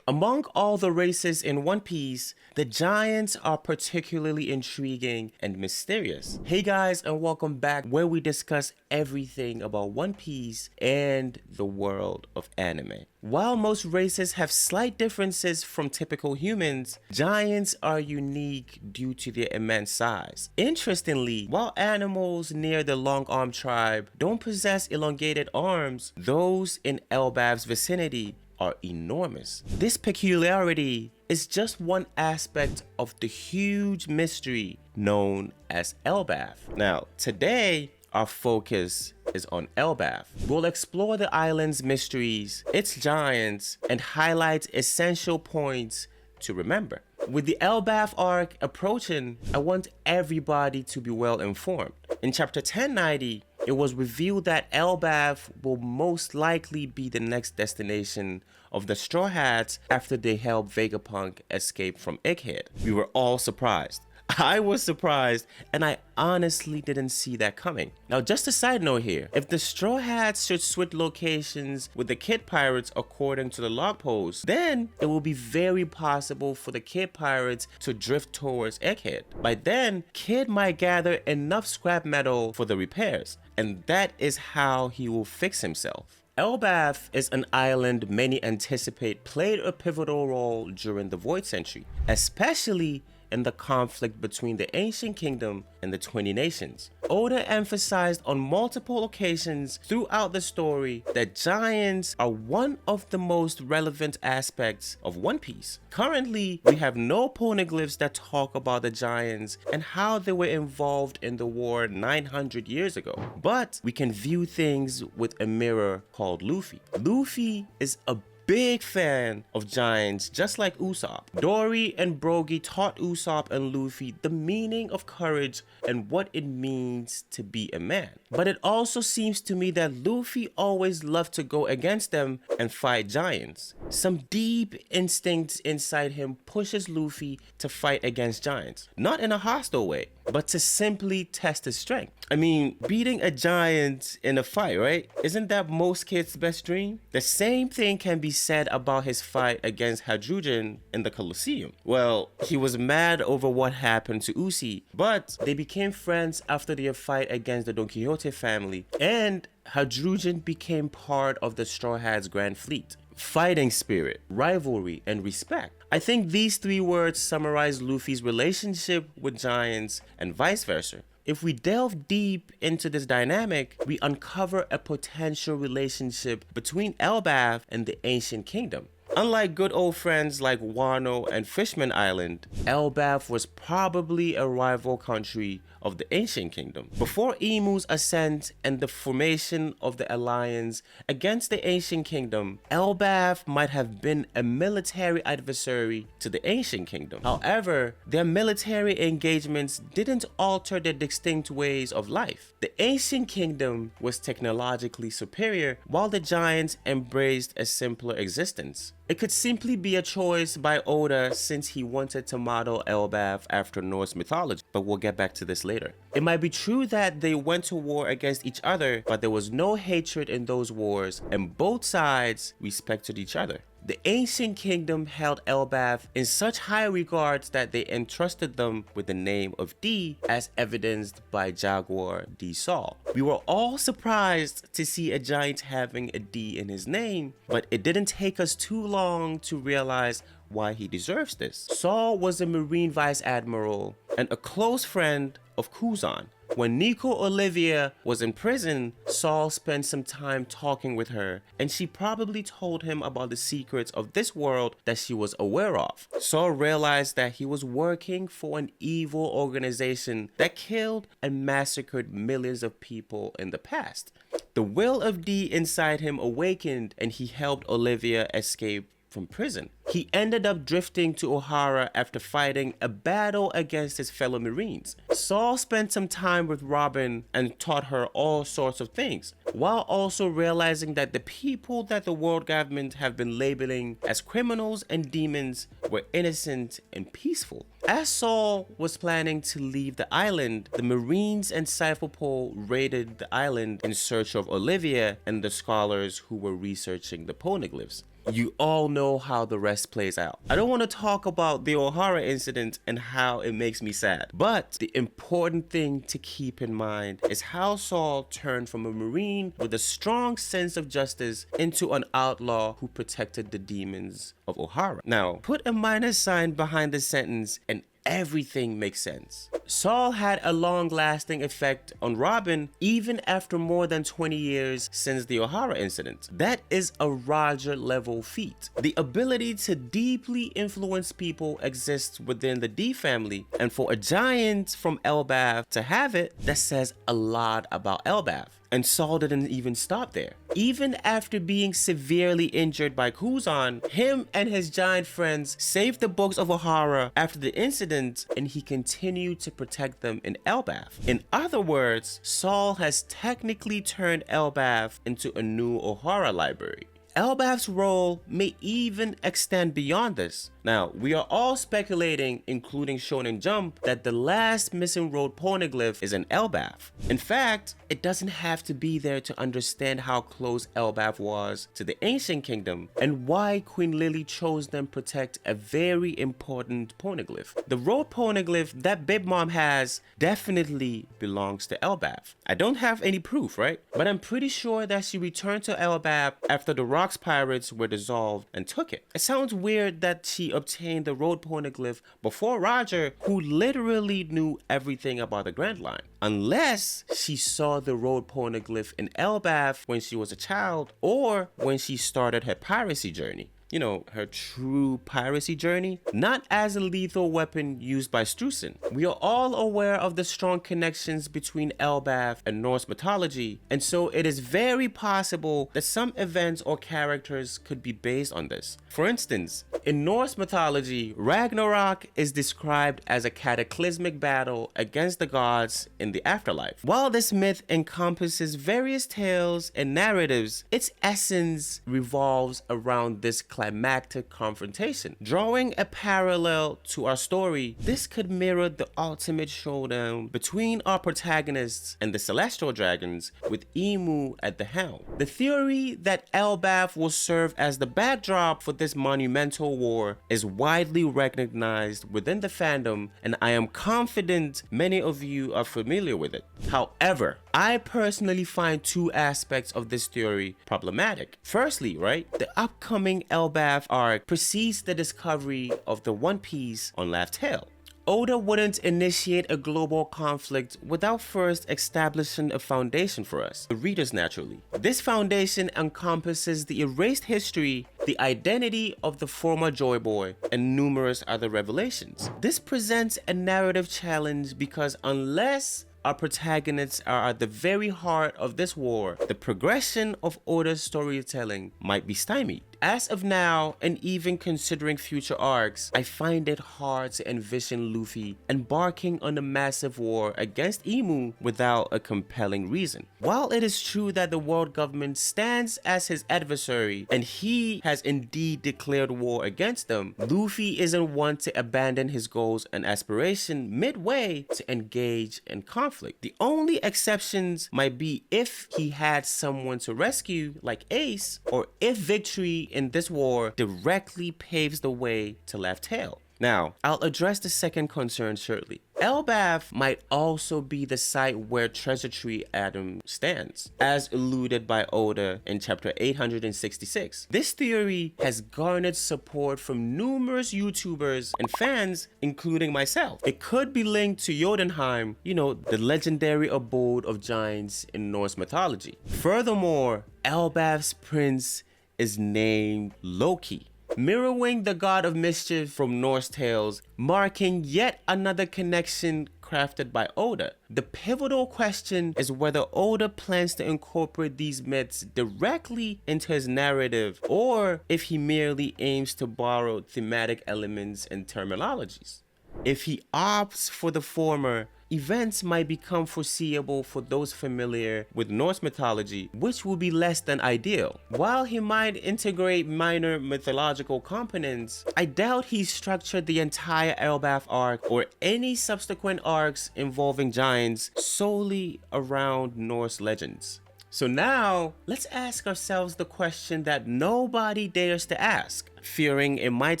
Among all the races in One Piece, the giants are particularly intriguing and mysterious. Hey guys, and welcome back where we discuss everything about One Piece and the world of anime. While most races have slight differences from typical humans, giants are unique due to their immense size. Interestingly, while animals near the long-armed tribe don't possess elongated arms, those in Elbaf's vicinity are enormous. This peculiarity is just one aspect of the huge mystery known as Elbaf. Now, today, our focus is on Elbaf. We'll explore the island's mysteries, its giants, and highlight essential points to remember. With the Elbaf arc approaching, I want everybody to be well informed. In chapter 1090, it was revealed that Elbaf will most likely be the next destination of the Straw Hats after they helped Vegapunk escape from Egghead. We were all surprised. I was surprised, and I honestly didn't see that coming. Now, just a side note here, if the Straw Hats should switch locations with the Kid Pirates according to the log post, then it will be very possible for the Kid Pirates to drift towards Egghead. By then, Kid might gather enough scrap metal for the repairs, and that is how he will fix himself. Elbaf is an island many anticipate played a pivotal role during the Void Century, especially in the conflict between the Ancient Kingdom and the 20 Nations. Oda emphasized on multiple occasions throughout the story that giants are one of the most relevant aspects of One Piece. Currently, we have no poneglyphs that talk about the giants and how they were involved in the war 900 years ago, but we can view things with a mirror called Luffy. Luffy is a big fan of giants, just like Usopp. Dory and Brogy taught Usopp and Luffy the meaning of courage and what it means to be a man. But it also seems to me that Luffy always loved to go against them and fight giants. Some deep instincts inside him pushes Luffy to fight against giants. Not in a hostile way, but to simply test his strength. I mean, beating a giant in a fight, right? Isn't that most kids' best dream? The same thing can be said about his fight against Hadrugen in the Colosseum. Well, he was mad over what happened to Uzi, but they became friends after their fight against the Don Quixote family, and Hadrugen became part of the Straw Hats' Grand Fleet. Fighting spirit, rivalry, and respect. I think these three words summarize Luffy's relationship with giants and vice versa. If we delve deep into this dynamic, we uncover a potential relationship between Elbaf and the Ancient Kingdom. Unlike good old friends like Wano and Fishman Island, Elbaf was probably a rival country of the Ancient Kingdom. Before Emu's ascent and the formation of the alliance against the Ancient Kingdom, Elbaf might have been a military adversary to the Ancient Kingdom. However, their military engagements didn't alter their distinct ways of life. The Ancient Kingdom was technologically superior, while the giants embraced a simpler existence. It could simply be a choice by Oda since he wanted to model Elbaf after Norse mythology, but we'll get back to this later. It might be true that they went to war against each other, but there was no hatred in those wars, and both sides respected each other. The Ancient Kingdom held Elbaf in such high regards that they entrusted them with the name of D, as evidenced by Jaguar D. Saul. We were all surprised to see a giant having a D in his name, but it didn't take us too long to realize why he deserves this. Saul was a Marine Vice Admiral and a close friend of Kuzan. When Nico Olivia was in prison, Saul spent some time talking with her, and she probably told him about the secrets of this world that she was aware of. Saul realized that he was working for an evil organization that killed and massacred millions of people in the past. The will of D inside him awakened, and he helped Olivia escape from prison. He ended up drifting to Ohara after fighting a battle against his fellow Marines. Saul spent some time with Robin and taught her all sorts of things, while also realizing that the people that the world government have been labeling as criminals and demons were innocent and peaceful. As Saul was planning to leave the island, the Marines and Cypherpole raided the island in search of Olivia and the scholars who were researching the poneglyphs. you all know how the rest plays out. I don't want to talk about the O'Hara incident and how it makes me sad, but the important thing to keep in mind is how Saul turned from a Marine with a strong sense of justice into an outlaw who protected the demons of O'Hara. Now, put a minus sign behind the sentence and everything makes sense. Saul had a long-lasting effect on Robin even after more than 20 years since the O'Hara incident. That is a Roger-level feat. The ability to deeply influence people exists within the D family, and for a giant from Elbaf to have it, that says a lot about Elbaf. And Saul didn't even stop there. Even after being severely injured by Kuzan, him and his giant friends saved the books of O'Hara after the incident, and he continued to protect them in Elbaf. In other words, Saul has technically turned Elbaf into a new O'Hara library. Elbaf's role may even extend beyond this. Now, we are all speculating, including Shonen Jump, that the last missing road poneglyph is in Elbaf. In fact, it doesn't have to be there to understand how close Elbaf was to the ancient kingdom and why Queen Lily chose them protect a very important poneglyph. The road poneglyph that Big Mom has definitely belongs to Elbaf. I don't have any proof, right? But I'm pretty sure that she returned to Elbaf after the Rocks pirates were dissolved and took it. It sounds weird that she obtained the road poneglyph before Roger, who literally knew everything about the Grand Line. Unless she saw the road poneglyph in Elbaf when she was a child, or when she started her piracy journey. You know, her true piracy journey, not as a lethal weapon used by Struzan. We are all aware of the strong connections between Elbaf and Norse mythology, and so it is very possible that some events or characters could be based on this. For instance, in Norse mythology, Ragnarok is described as a cataclysmic battle against the gods in the afterlife. While this myth encompasses various tales and narratives, its essence revolves around this climactic confrontation. Drawing a parallel to our story, this could mirror the ultimate showdown between our protagonists and the celestial dragons, with Emu at the helm. The theory that Elbaf will serve as the backdrop for this monumental war is widely recognized within the fandom, and I am confident many of you are familiar with it. However, I personally find two aspects of this theory problematic. Firstly, right, the upcoming Elbaf arc precedes the discovery of the One Piece on Laugh Tale. Oda wouldn't initiate a global conflict without first establishing a foundation for us, the readers naturally. This foundation encompasses the erased history, the identity of the former Joy Boy, and numerous other revelations. This presents a narrative challenge because unless our protagonists are at the very heart of this war, the progression of Oda's storytelling might be stymied. As of now, and even considering future arcs, I find it hard to envision Luffy embarking on a massive war against Emu without a compelling reason. While it is true that the world government stands as his adversary, and he has indeed declared war against them, Luffy isn't one to abandon his goals and aspiration midway to engage in conflict. The only exceptions might be if he had someone to rescue, like Ace, or if victory in this war directly paves the way to Laugh Tale. Now, I'll address the second concern shortly. Elbaf might also be the site where Treasure Tree Adam stands, as alluded by Oda in chapter 866. This theory has garnered support from numerous YouTubers and fans, including myself. It could be linked to Jotunheim, you know, the legendary abode of giants in Norse mythology. Furthermore, Elbaf's prince is named Loki, mirroring the god of mischief from Norse tales, marking yet another connection crafted by Oda. The pivotal question is whether Oda plans to incorporate these myths directly into his narrative, or if he merely aims to borrow thematic elements and terminologies. If he opts for the former, events might become foreseeable for those familiar with Norse mythology, which will be less than ideal. While he might integrate minor mythological components, I doubt he structured the entire Elbaf arc or any subsequent arcs involving giants solely around Norse legends. So now, let's ask ourselves the question that nobody dares to ask, fearing it might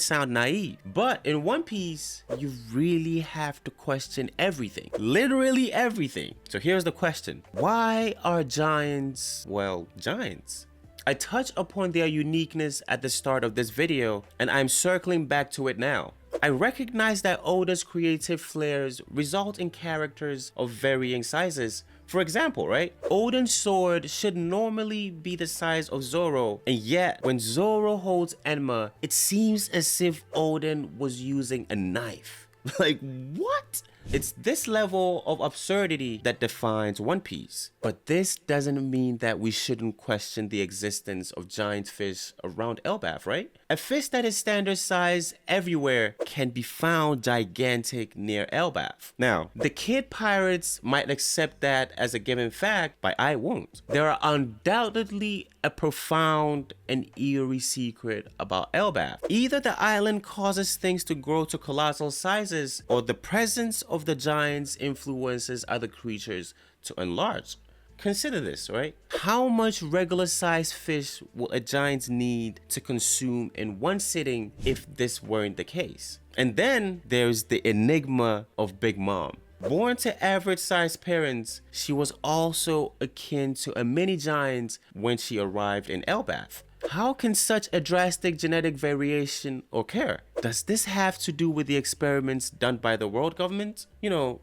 sound naive. But in One Piece, you really have to question everything. Literally everything. So here's the question. Why are giants, well, giants? I touched upon their uniqueness at the start of this video, and I'm circling back to it now. I recognize that Oda's creative flares result in characters of varying sizes. For example, right? Odin's sword should normally be the size of Zoro, and yet when Zoro holds Enma, it seems as if Odin was using a knife. Like, what? It's this level of absurdity that defines One Piece. But this doesn't mean that we shouldn't question the existence of giant fish around Elbaf, right? A fish that is standard size everywhere can be found gigantic near Elbaf. Now, the kid pirates might accept that as a given fact, but I won't. There are undoubtedly a profound and eerie secret about Elbaf. Either the island causes things to grow to colossal sizes, or the presence of the giants influences other creatures to enlarge. Consider this, right? How much regular sized fish will a giant need to consume in one sitting if this weren't the case? And then there's the enigma of Big Mom. Born to average sized parents, she was also akin to a mini giant when she arrived in Elbaf. How can such a drastic genetic variation occur? Does this have to do with the experiments done by the world government,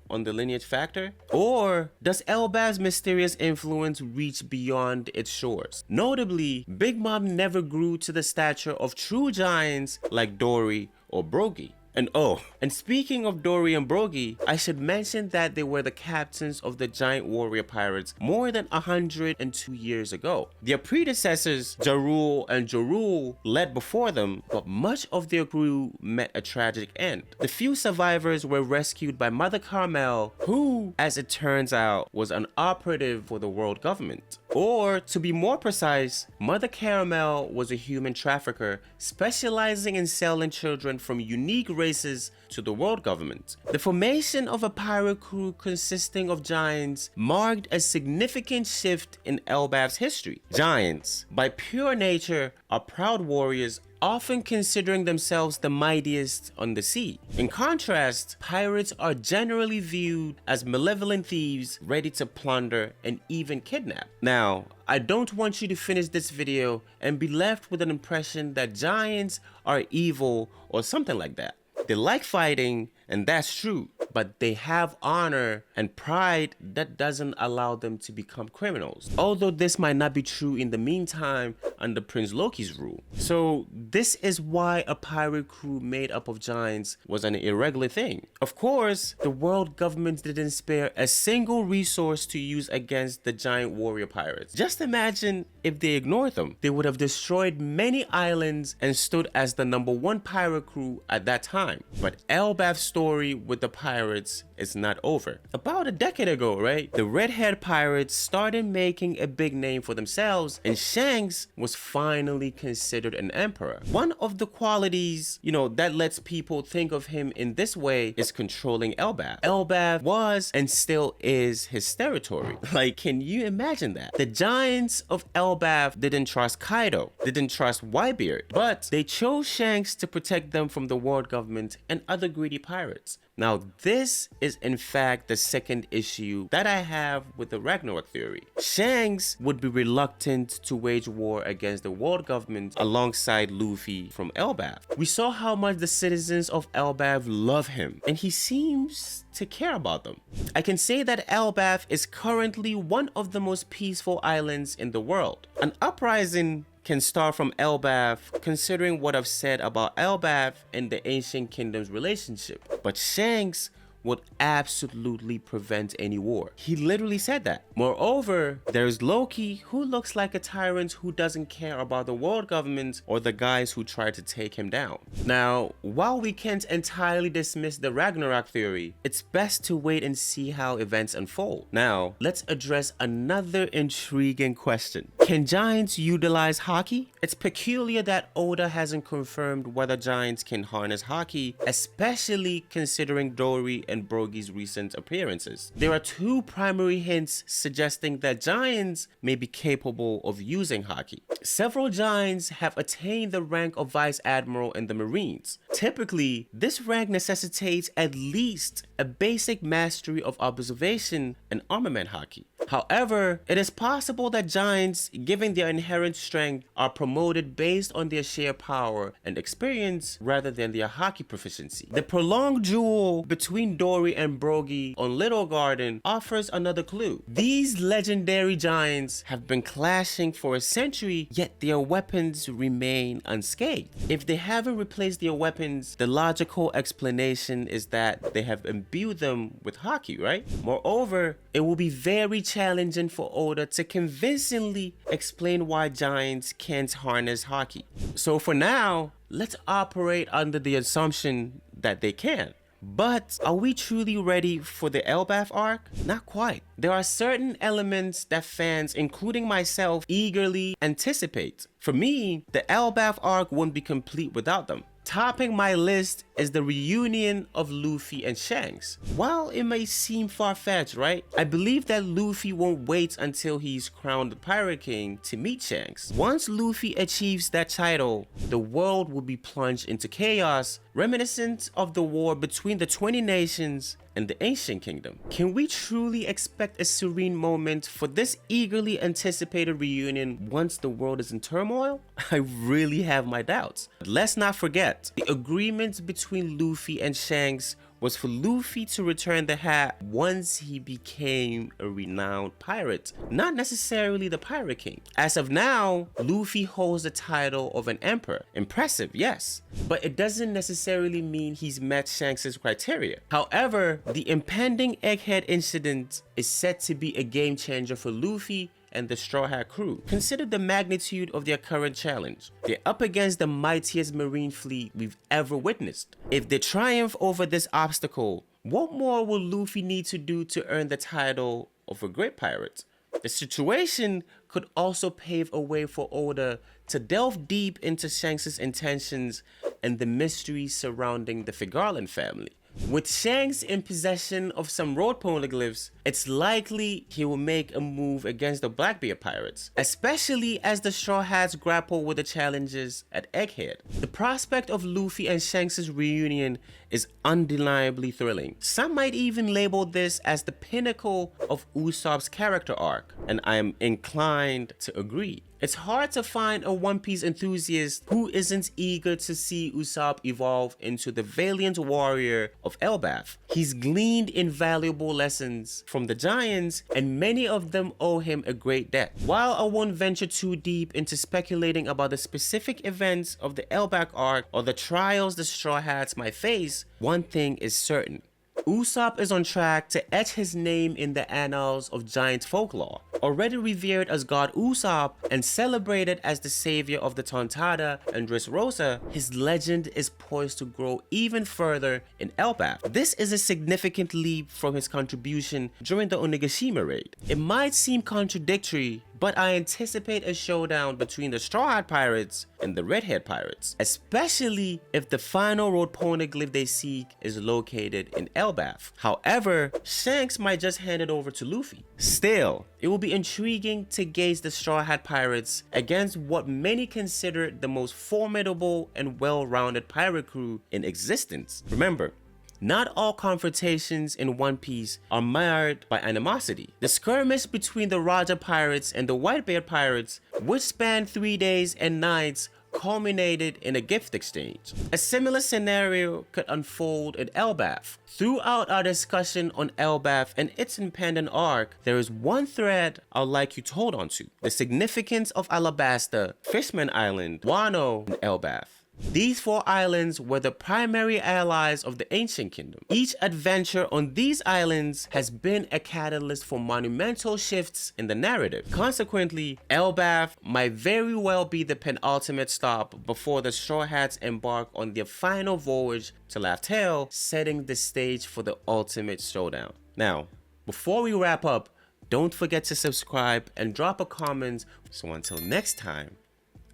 on the lineage factor? Or does Elbaf's mysterious influence reach beyond its shores? Notably, Big Mom never grew to the stature of true giants like Dory or Brogy. And speaking of Dory and Brogy, I should mention that they were the captains of the giant warrior pirates more than 102 years ago. Their predecessors, Jarul and Jorul, led before them, but much of their crew met a tragic end. The few survivors were rescued by Mother Carmel, who, as it turns out, was an operative for the world government. Or, to be more precise, Mother Caramel was a human trafficker specializing in selling children from unique races to the world government. The formation of a pirate crew consisting of giants marked a significant shift in Elbaf's history. Giants, by pure nature, are proud warriors, often considering themselves the mightiest on the sea. In contrast, pirates are generally viewed as malevolent thieves ready to plunder and even kidnap. Now, I don't want you to finish this video and be left with an impression that giants are evil or something like that. They like fighting, and that's true, but they have honor and pride that doesn't allow them to become criminals. Although this might not be true in the meantime under Prince Loki's rule. So this is why a pirate crew made up of giants was an irregular thing. Of course, the world government didn't spare a single resource to use against the giant warrior pirates. Just imagine if they ignored them. They would have destroyed many islands and stood as the #1 pirate crew at that time. But Elbaf's story with the pirates is not over. About a decade ago, right, the red-haired pirates started making a big name for themselves, and Shanks was finally considered an emperor. One of the qualities, that lets people think of him in this way is controlling Elbaf. Elbaf was and still is his territory. Like, can you imagine that? The giants of Elbaf didn't trust Kaido, didn't trust Whitebeard, but they chose Shanks to protect them from the world government and other greedy pirates. Now, this is in fact the second issue that I have with the Ragnarok theory. Shanks would be reluctant to wage war against the world government alongside Luffy from Elbaf. We saw how much the citizens of Elbaf love him, and he seems to care about them. I can say that Elbaf is currently one of the most peaceful islands in the world. An uprising can start from Elbaf, considering what I've said about Elbaf and the Ancient Kingdom's relationship. But Shanks would absolutely prevent any war. He literally said that. Moreover, there's Loki, who looks like a tyrant who doesn't care about the world government or the guys who tried to take him down. Now, while we can't entirely dismiss the Ragnarok theory, it's best to wait and see how events unfold. Now, let's address another intriguing question. Can giants utilize haki? It's peculiar that Oda hasn't confirmed whether giants can harness haki, especially considering Dori and Brogi's recent appearances. There are two primary hints suggesting that giants may be capable of using haki. Several giants have attained the rank of Vice Admiral in the Marines. Typically, this rank necessitates at least a basic mastery of observation and armament haki. However, it is possible that giants, given their inherent strength, are promoted based on their sheer power and experience rather than their haki proficiency. The prolonged duel between Dori and Brogi on Little Garden offers another clue. These legendary giants have been clashing for a century, yet their weapons remain unscathed. If they haven't replaced their weapons, the logical explanation is that they have imbued them with haki, right? Moreover, it will be very challenging for Oda to convincingly explain why giants can't harness haki. So for now, let's operate under the assumption that they can. But are we truly ready for the Elbaf arc? Not quite. There are certain elements that fans, including myself, eagerly anticipate. For me, the Elbaf arc wouldn't be complete without them. Topping my list is the reunion of Luffy and Shanks. While it may seem far-fetched, right? I believe that Luffy won't wait until he's crowned the Pirate King to meet Shanks. Once Luffy achieves that title, the world will be plunged into chaos, reminiscent of the war between the 20 nations and the Ancient Kingdom. Can we truly expect a serene moment for this eagerly anticipated reunion once the world is in turmoil? I really have my doubts. But let's not forget, the agreement between Luffy and Shanks was for Luffy to return the hat once he became a renowned pirate, not necessarily the Pirate King. As of now, Luffy holds the title of an emperor. Impressive, yes, but it doesn't necessarily mean he's met Shanks' criteria. However, the impending Egghead incident is set to be a game changer for Luffy and the Straw Hat crew. Consider the magnitude of their current challenge. They're up against the mightiest marine fleet we've ever witnessed. If they triumph over this obstacle, what more will Luffy need to do to earn the title of a great pirate? The situation could also pave a way for Oda to delve deep into Shanks' intentions and the mysteries surrounding the Figarland family. With Shanks in possession of some road poneglyphs, it's likely he will make a move against the Blackbeard pirates, especially as the Straw Hats grapple with the challenges at Egghead. The prospect of Luffy and Shanks' reunion is undeniably thrilling. Some might even label this as the pinnacle of Usopp's character arc, and I am inclined to agree. It's hard to find a One Piece enthusiast who isn't eager to see Usopp evolve into the valiant warrior of Elbaf. He's gleaned invaluable lessons from the giants, and many of them owe him a great debt. While I won't venture too deep into speculating about the specific events of the Elbaf arc or the trials the Straw Hats might face, one thing is certain. Usopp is on track to etch his name in the annals of giant folklore. Already revered as God Usopp and celebrated as the savior of the Tontada and Dressrosa, his legend is poised to grow even further in Elbaf. This is a significant leap from his contribution during the Onigashima raid. It might seem contradictory, but I anticipate a showdown between the Straw Hat Pirates and the Redhead Pirates, especially if the final road poneglyph they seek is located in Elbaf. However, Shanks might just hand it over to Luffy. Still, it will be intriguing to gauge the Straw Hat Pirates against what many consider the most formidable and well-rounded pirate crew in existence. Remember, not all confrontations in One Piece are marred by animosity. The skirmish between the Raja Pirates and the Whitebeard Pirates, which spanned 3 days and nights, culminated in a gift exchange. A similar scenario could unfold in Elbaf. Throughout our discussion on Elbaf and its impending arc, there is one thread I'd like you to hold on to: the significance of Alabasta, Fishman Island, Wano, and Elbaf. These 4 islands were the primary allies of the Ancient Kingdom. Each adventure on these islands has been a catalyst for monumental shifts in the narrative. Consequently, Elbaf might very well be the penultimate stop before the Straw Hats embark on their final voyage to Laugh Tale, setting the stage for the ultimate showdown. Now, before we wrap up, Don't forget to subscribe and drop a comment. So until next time,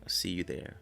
I'll see you there.